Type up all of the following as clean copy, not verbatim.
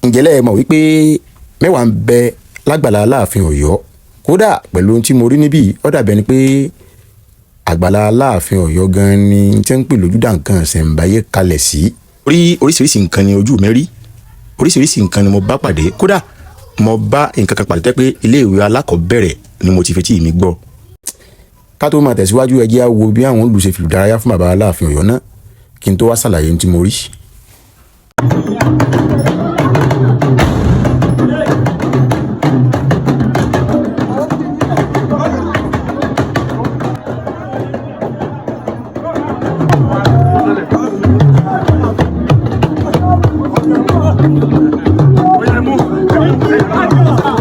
ǹjẹ́ lẹ́ẹ̀ mọ̀ wípé mẹ́wàá ń bẹ lágbàlá Aláàfin Ọ̀yọ́ kódà pẹ̀lú ohun tí mo rí níbí ó dàbí ẹni pé àgbàlá Aláàfin Ọ̀yọ́ gan ni tí ń pè lójúdà nǹkan ṣẹ̀ǹbáyé kalẹ̀ sí. Oríṣiríṣi nǹkan ni ojú mi rí, oríṣiríṣi nǹkan ni mo bá pàdé, kódà mo bá nǹkan kan pàdé tẹ́ pé iléèwé alákọ̀ọ́bẹ̀rẹ̀ ni mo ti fetí mi gbọ́. ká tó máa tẹ̀síwájú ẹ jẹ́ á wo bí àwọn olùṣe fìlù dárayá fún bàbá Aláàfin Ọ̀yọ́ náà kí n tó wá ṣàlàyé ohun tí mo rí.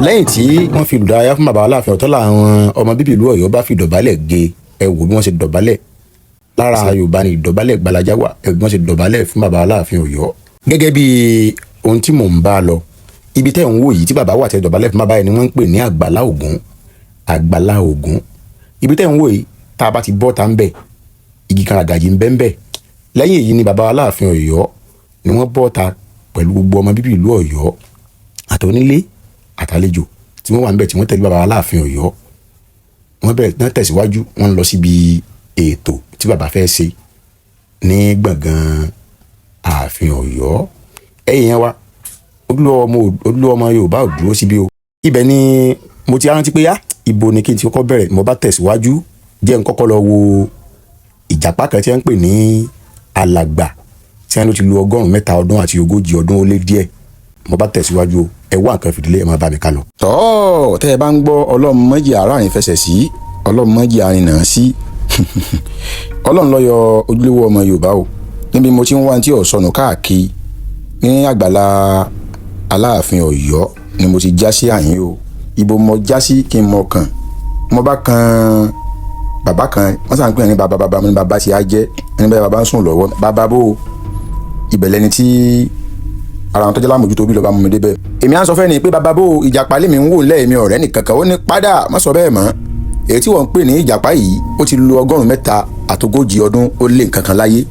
lẹ́yìn tí wọ́n fi ìdárayá fún bàbá Aláàfin Ọ̀tọ́ làwọn ọmọ bíbí ìlú Ọ̀yọ́ bá fi dọ̀bálẹ̀ gé ẹ wò bí wọ́n ṣe dọ̀bálẹ̀ lára Yorùbá ni ìdọ̀bálẹ̀ gbalaja wà ẹ bí wọ́n ṣe dọ̀bálẹ̀ fún bàbá Aláàfin Ọ̀yọ́. gẹ́gẹ́ bí ohun tí mò ń bá lọ ibi tẹ́ ń wò yìí tí bàbá wà tẹ́ dọ̀bálẹ̀ fún bàbá yẹn ni wọ́n ń pè ní àgbàlá Ògún. àgbàlá Ògún ibi tẹ́ ń wò yìí tá a bá ti bọ́ ta ń bẹ̀ igi kan àgàjì ń bẹ́ ń bẹ̀. lẹ́yìn èyí ni bàbá Aláàfin Ọ̀yọ́ ni wọ́n bọ́ ta pẹ̀lú gbogbo ọmọ bíbí ìlú Ọ̀yọ́ àtọ́nílé àtàlejò tí wọ́n wà níbẹ̀ tí wọ́n tẹ̀lé bàbá Aláàfin Ọ̀yọ́. wọ́n bẹ̀rẹ̀ náà tẹ̀síwájú wọ́n lọ síbi ètò tí bàbá fẹ́ ṣe ní gbọ̀ngàn ààfin Ọ̀yọ́. ẹ̀yin yẹn wá ojúlówó ọmọ Yorùbá ò dúró síbi o. ibẹ̀ ni mo ti rántí pé ibo ni kí n ti kọ́kọ́ bẹ̀rẹ̀ mo bá tẹ̀síwájú jẹ́ n kọ́kọ́ lọ wo ìjàpá kan tí wọ́n ń pè ní alàgbà tí wọ́n ló ti lu 100 ọdún àti 40 ọdún ó lé díẹ̀. mo bá tẹ̀síwájú o ẹ wá nǹkan fìdílé ẹ máa bá mi ká lọ. tọ́ tẹ́ ẹ bá ń gbọ́ ọlọ́run mọ́jì àárín fẹsẹ̀ sí ọlọ́run mọ́jì àárín náà sí ọlọ́run ló yọ ojúlówó ọmọ Yorùbá o níbi mo ti ń wá tí ò sọnù káàkiri ní àgbàlá Aláàfin Ọ̀yọ́ ni mo ti já sí àyín o. ibo mo já sí kí n mọ kàn mo bá kan bàbá kan wọ́n sàn ń pè ní bàbá mi ní bàbá tí a jẹ́ ẹni bẹ́ẹ̀ bàbá ń sùn lọ́wọ́ bàbá bò ibẹ̀ lẹni tí ara wọn tó jẹ́ lámòjútó bí lọ́ba mú mi débẹ̀. èmi à ń sọ fẹ́ ni pé bàbá bò ìjàpá lèmi ń wò lẹ́ẹ̀mí ọ̀rẹ́ nìkankan ó ní padà má sọ bẹ́ẹ̀ mọ́ èyí tí wọ́n ń pè ní ìjàpá yìí ó ti lu 100 àti 40 ọdún ó lé nǹkan kan láyé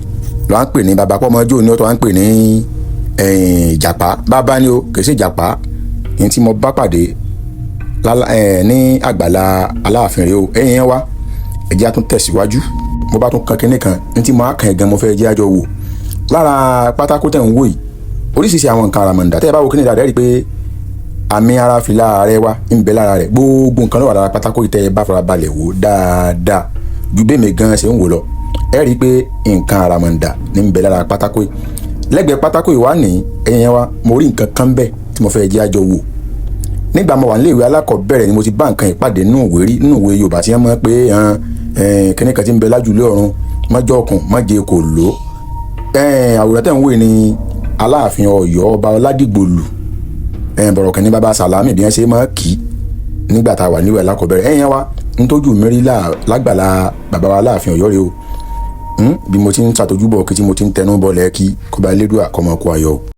lọ́ à ń pè ní bàbá pọ́ ọmọdé òní ọ̀tọ̀ à ń pè ní ìjàpá bàbá ni ó kì í ṣe ìjàpá yẹn tí mo bá pàdé ní àgbàlá Aláàfin rẹ o ẹ̀yìn yẹn wá ẹ̀jẹ̀ á tún tẹ̀síwájú mo bá tún kan kinní kan ní tí mo á kàn gan mo fẹ́ jẹ́ àjọ wò lára pátákó tẹ̀ ń wò yìí oríṣiríṣi àwọn nǹkan àràmọ̀ǹdà tẹ́ ẹ bá wo kíní dáadáa rí i pé àmì ara fìlà ààrẹ wa ń bẹ lára rẹ̀ gbogbo nǹkan ló wà lára pátákó yìí tẹ́ ẹ bá fara balẹ̀ wò dáadáa ju bẹ́ẹ̀ mi gan ṣe ń wò lọ ẹ rí i pé nǹkan àràmọ̀ǹdà ní ń bẹ lára pátákó yìí lẹ́gbẹ̀ẹ́ pátákó yìí wá ní ẹ̀yìn yẹn wá mo rí nǹkan kan bẹ́ẹ̀ tí mo fẹ́ jẹ́ àjọ wò nígbà mo wà nílé ìwé alákọ̀ọ́bẹ̀rẹ̀ ni mo ti bá nǹkan ìpàdé nínú ìwé Yorùbá tí wọ́n mọ̀ pé kíní kan ti ń bẹ lájúlé ọ̀run mọ́jọ́ ọkùn mọ́jẹ́ kò lò àwòrán tẹ̀ ń wò ní Aláàfin Ọ̀yọ́ ọba Ọládìgbòlù bọ̀rọ̀kẹ́ ní baba Sàlámì bí wọ́n ṣe máa kì í nígbà tá a wà níwẹ̀ lákọ̀ọ́bẹ̀rẹ̀ ẹ̀yìn wa ń tójú mẹ́rí lágbàlá baba wa Aláàfin Ọ̀yọ́ rẹ o bí mo ti ń ṣàtọ́jú bọ̀ kí tí mo ti ń tẹnu bọ̀ lẹ́ẹ̀kí kó bá lédùá kọ́mọkú ayọ̀.